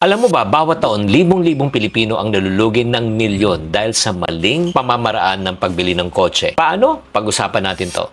Alam mo ba, bawat taon, libong-libong Pilipino ang nalulugin ng milyon dahil sa maling pamamaraan ng pagbili ng kotse. Paano? Pag-usapan natin to.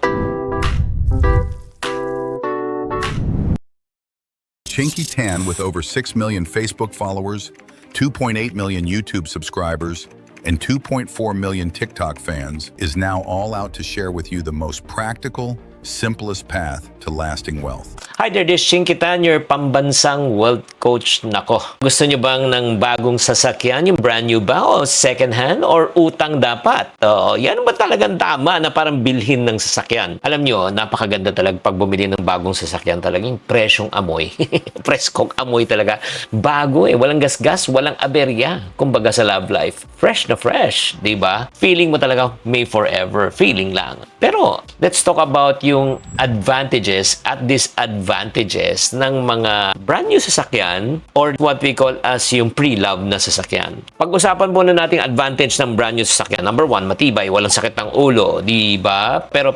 Chinky Tan, with over 6 million Facebook followers, 2.8 million YouTube subscribers, and 2.4 million TikTok fans, is now all out to share with you the most practical, simplest path to lasting wealth. Hi there, this is Chinky Tan, your pambansang wealth coach. Nako, gusto nyo bang ng bagong sasakyan? Yung brand new ba? O second hand? Or utang dapat? Yan ba talagang tama na parang bilhin ng sasakyan? Alam nyo, napakaganda talaga pag bumili ng bagong sasakyan. Talagang presyong amoy. Preskong amoy talaga. Bago walang gasgas, walang aberya. Kumbaga sa love life, fresh na fresh, di ba? Feeling mo talaga may forever. Feeling lang. Pero, let's talk about yung advantages at disadvantages ng mga brand new sasakyan or what we call as yung pre-love na sasakyan. Pag-usapan muna natin advantage ng brand new sasakyan. Number one, matibay, walang sakit ng ulo, di ba? Pero,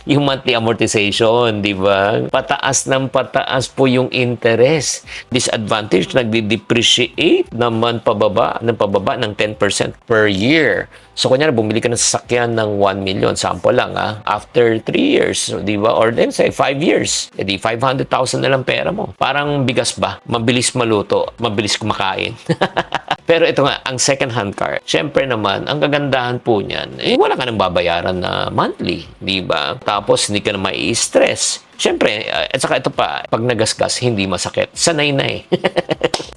yung monthly amortization, di ba? Pataas ng pataas po yung interest. Disadvantage, nagdi-depreciate naman pababa ng 10% per year. So, kunyari, bumili ka ng sasakyan ng 1 million, sample lang, after 3 years, di ba? Or let's say, 5 years, edi 500,000 na lang pera mo. Parang bigas ba? Mabilis maluto, mabilis kumakain. Pero ito nga, ang second-hand car, syempre naman, ang kagandahan po niyan, wala ka nang babayaran na monthly, di ba? Tapos, hindi ka na mai-stress. Syempre, at saka ito pa, pag nagasgas, hindi masakit. Sanay na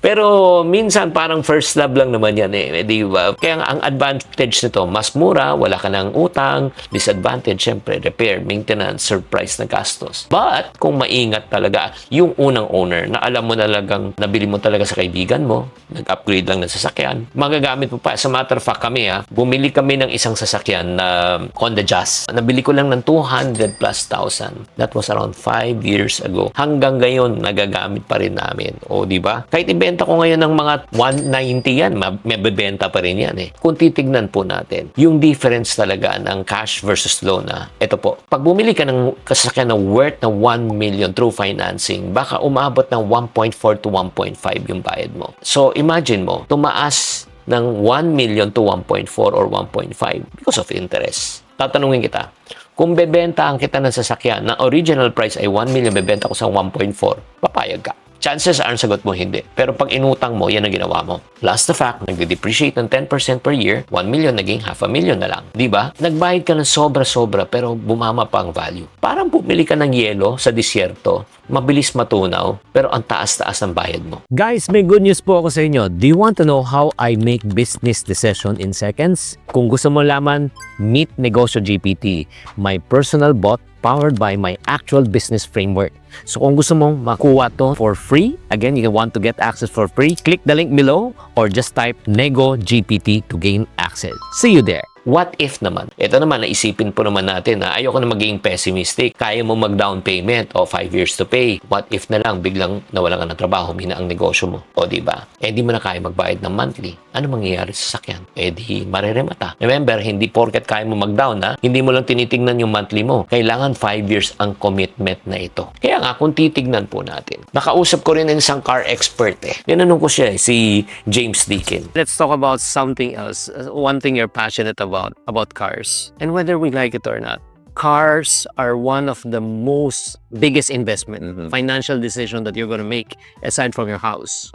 Pero minsan parang first love lang naman yan di ba? Kaya ang advantage nito, mas mura, wala ka ng utang. Disadvantage, syempre, repair, maintenance, surprise na gastos. But kung maingat talaga yung unang owner na alam mo talagang nabili mo talaga sa kaibigan mo, nag-upgrade lang ng sasakyan, magagamit mo pa. Sa matter of fact kami bumili kami ng isang sasakyan na Honda Jazz. Nabili ko lang ng 200 plus thousand. That was around 5 years ago. Hanggang ngayon, nagagamit pa rin namin. O, di ba? Kahit ibenta ko ngayon ng mga 190 yan, may bebenta pa rin yan Kung titignan po natin, yung difference talaga ng cash versus loan ito po. Pag bumili ka ng sasakyan na worth na 1 million through financing, baka umabot ng 1.4 to 1.5 yung bayad mo. So, imagine mo, tumaas ng 1 million to 1.4 or 1.5 because of interest. Tatanungin kita, kung bebentahan kita ng sasakyan na original price ay 1 million, bebenta ko sa 1.4, papayag ka. Chances are, sagot mo hindi. Pero pag inutang mo, yan ang ginawa mo. Plus the fact, nagde-depreciate ng 10% per year, 1 million naging 500,000 na lang. Diba? Nagbayad ka ng sobra-sobra pero bumama pa ang value. Parang bumili ka ng yelo sa disyerto, mabilis matunaw, pero ang taas-taas ng bayad mo. Guys, may good news po ako sa inyo. Do you want to know how I make business decision in seconds? Kung gusto mo laman, meet Negosyo GPT, my personal bot powered by my actual business framework. So kung gusto mong makuha to for free, again, you want to get access for free, click the link below or just type Nego GPT to gain access. See you there. What if naman? Ito naman, naisipin po naman natin na ayoko na maging pessimistic. Kaya mo mag-down payment o 5 years to pay. What if na lang biglang nawalan ka ng trabaho, mina ang negosyo mo? O diba? Di mo na kaya magbayad ng monthly. Ano mangyayari sa sakyan? Di mareremata. Remember, hindi porket kaya mo mag-down hindi mo lang tinitingnan yung monthly mo. Kailangan 5 years ang commitment na ito. Kaya nga, kung titignan po natin, nakausap ko rin ng isang car expert Tinanong ko siya si James Deakin. Let's talk about something else. One thing you're passionate about cars and whether we like it or not. Cars are one of the most biggest investment, financial decision that you're going to make aside from your house.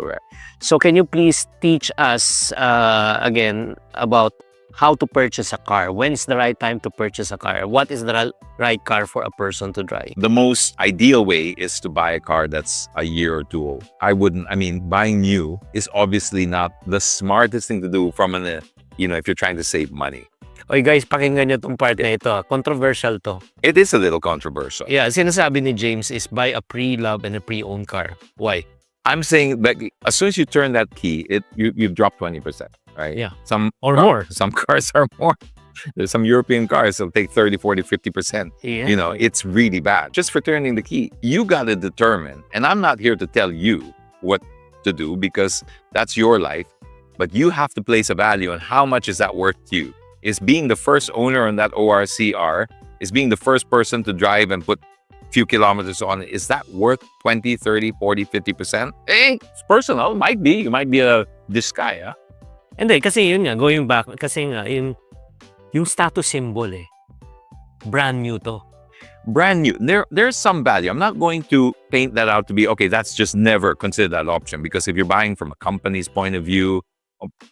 So can you please teach us again about how to purchase a car? When is the right time to purchase a car? What is the right car for a person to drive? The most ideal way is to buy a car that's a year or two old. Buying new is obviously not the smartest thing to do from if you're trying to save money. Oy guys, pakinggan nyo tong part na ito. Controversial to. It is a little controversial. Yeah, sinasabi ni James is buy a pre-love and a pre-owned car. Why? I'm saying that as soon as you turn that key, you've dropped 20%, right? Yeah. More. Some cars are more. There's some European cars that'll take 30, 40, 50%. Yeah. It's really bad. Just for turning the key, you got to determine, and I'm not here to tell you what to do because that's your life, but you have to place a value on how much is that worth to you. Is being the first owner on that ORCR, is being the first person to drive and put few kilometers on it, is that worth 20, 30, 40, 50%? It's personal. Might be. You might be a this guy, ah. Hindi, kasi yun nga, going back, kasi nga, yung status symbol brand new to. Brand new. There's some value. I'm not going to paint that out to be, okay, that's just never consider that option. Because if you're buying from a company's point of view,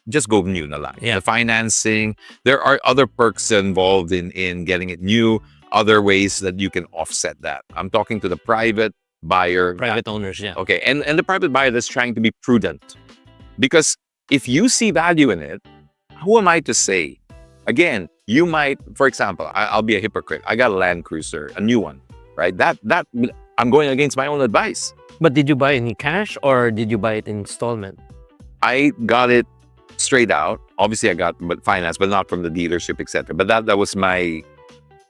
just go new na lang. Yeah. The financing, there are other perks involved in getting it new, other ways that you can offset that. I'm talking to the private buyer. Private owners, yeah. Okay, and the private buyer that's trying to be prudent. Because if you see value in it, who am I to say? Again, you might, for example, I'll be a hypocrite. I got a Land Cruiser, a new one, right? That I'm going against my own advice. But did you buy it in cash or did you buy it in installment? I got it straight out. Obviously, I got finance, but not from the dealership, etc. But that was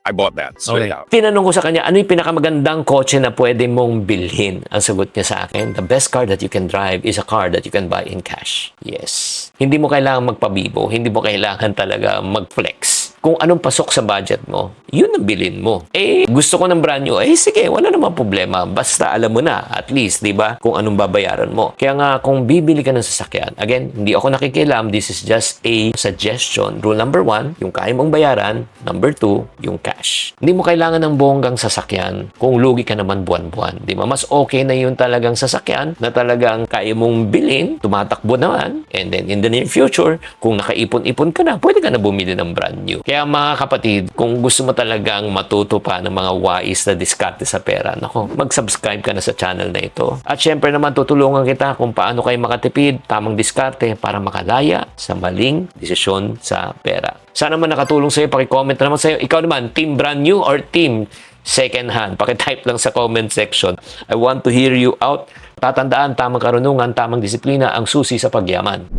I bought that straight out. Tinanong ko sa kanya, ano yung pinakamagandang kotse na pwede mong bilhin? Ang sagot niya sa akin, the best car that you can drive is a car that you can buy in cash. Yes. Hindi mo kailangan magpabibo. Hindi mo kailangan talaga mag-flex. Kung anong pasok sa budget mo, yun ang bilhin mo. Gusto ko ng brand new. Sige, wala namang problema. Basta alam mo na, at least, di ba, kung anong babayaran mo. Kaya nga, kung bibili ka ng sasakyan, again, hindi ako nakikialam. This is just a suggestion. Rule number 1, yung kaya mong bayaran. Number 2, yung cash. Hindi mo kailangan ng bonggang sasakyan kung lugi ka naman buwan-buwan. Di ba? Mas okay na yun talagang sasakyan na talagang kaya mong bilhin, tumatakbo naman, and then in the near future, kung nakaipon-ipon ka na, pwede ka na bumili ng brand new. Kaya mga kapatid, kung gusto mo talagang matuto pa ng mga wais na diskarte sa pera, nako, mag-subscribe ka na sa channel na ito. At syempre naman, tutulungan kita kung paano kayo makatipid, tamang diskarte para makalaya sa maling desisyon sa pera. Sana man nakatulong sa'yo, paki-comment naman sa'yo. Ikaw naman, team brand new or team second hand? Paki-type lang sa comment section. I want to hear you out. Tatandaan, tamang karunungan, tamang disiplina ang susi sa pagyaman.